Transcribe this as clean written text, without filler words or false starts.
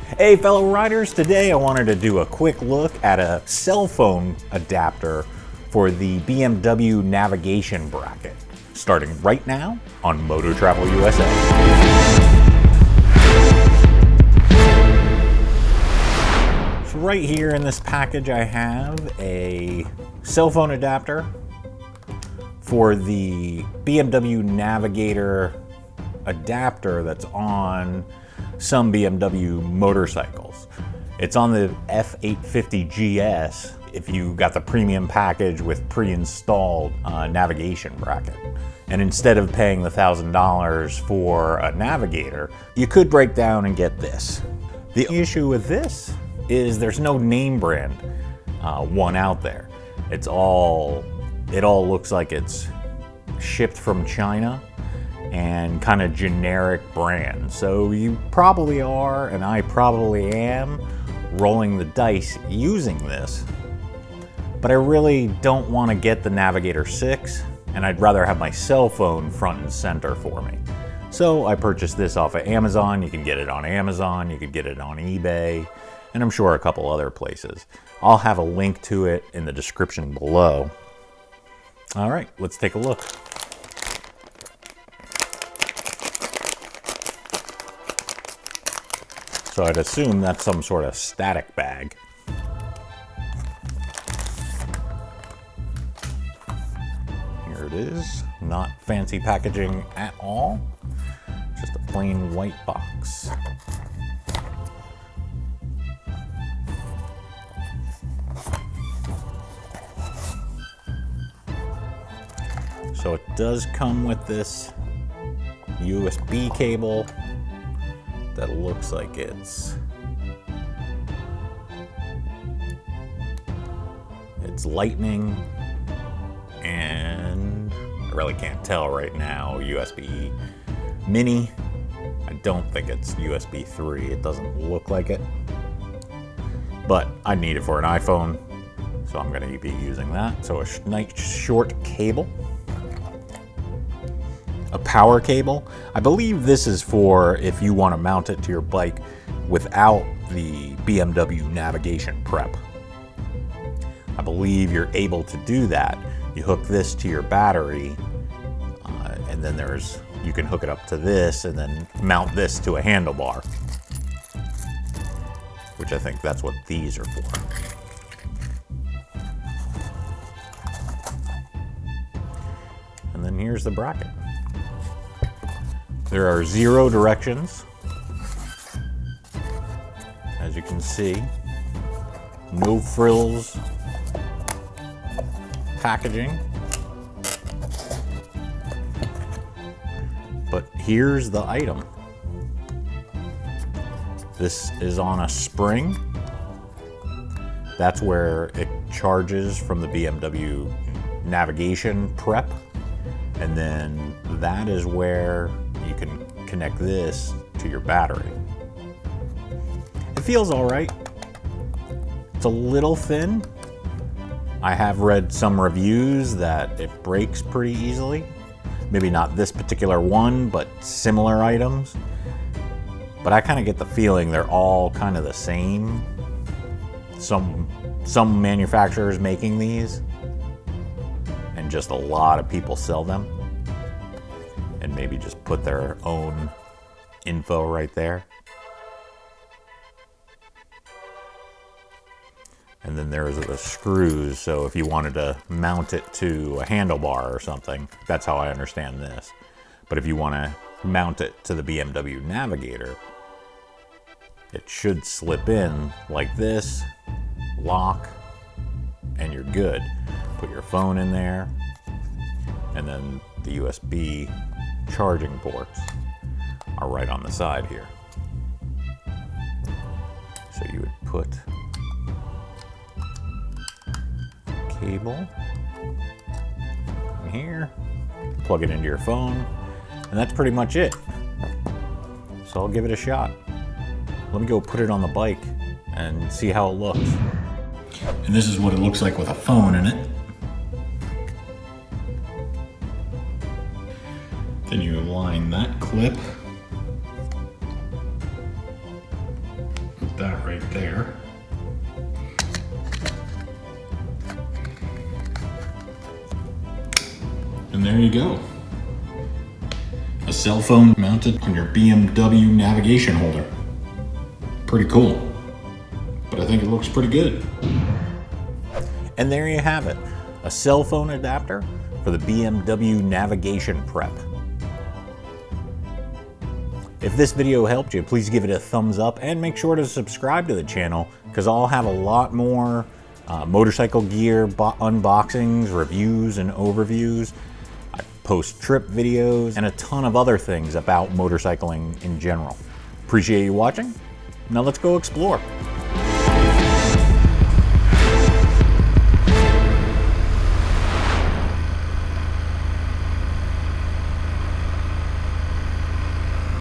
Hey fellow riders, today I wanted to do a quick look at a cell phone adapter for the BMW navigation bracket, starting right now on MotoTravelUSA. So right here in this package I have a cell phone adapter for the BMW Navigator adapter that's on some BMW motorcycles. It's on the F850 GS if you got the premium package with pre-installed navigation bracket. And instead of paying the $1,000 for a Navigator, you could break down and get this. The issue with this is there's no name brand one out there. It all looks like it's shipped from China and kind of generic brand. So you probably are, and I probably am, rolling the dice using this. But I really don't want to get the Navigator VI, and I'd rather have my cell phone front and center for me. So I purchased this off of Amazon. You can get it on Amazon, you could get it on eBay, and I'm sure a couple other places. I'll have a link to it in the description below. All right, let's take a look. So I'd assume that's some sort of static bag. Here it is, not fancy packaging at all, just a plain white box. So it does come with this USB cable that looks like it's lightning, and I really can't tell right now, USB mini. I don't think it's USB 3, it doesn't look like it, but I need it for an iPhone, so I'm gonna be using that. So a nice short cable, a power cable. I believe this is for if you want to mount it to your bike without the BMW navigation prep. I believe you're able to do that. You hook this to your battery, and then you can hook it up to this and then mount this to a handlebar, which I think that's what these are for. And then here's the bracket. There are 0 directions, as you can see. No frills packaging. But here's the item. This is on a spring. That's where it charges from the BMW navigation prep. And then that is where you can connect this to your battery. It feels all right. It's a little thin. I have read some reviews that it breaks pretty easily. Maybe not this particular one, but similar items. But I kind of get the feeling they're all kind of the same. Some manufacturers making these, and just a lot of people sell them. And maybe just put their own info right there. And then there's the screws, so if you wanted to mount it to a handlebar or something, that's how I understand this. But if you want to mount it to the BMW Navigator, it should slip in like this, lock, and you're good. Put your phone in there, and then the USB charging ports are right on the side here. So you would put cable in here, plug it into your phone, and that's pretty much it. So I'll give it a shot. Let me go put it on the bike and see how it looks. And this is what it looks like with a phone in it. Then you line that clip Put that right there. And there you go. A cell phone mounted on your BMW navigation holder. Pretty cool. But I think it looks pretty good. And there you have it. A cell phone adapter for the BMW navigation prep. If this video helped you, please give it a thumbs up and make sure to subscribe to the channel, because I'll have a lot more motorcycle gear unboxings, reviews, and overviews. I post trip videos and a ton of other things about motorcycling in general. Appreciate you watching. Now let's go explore.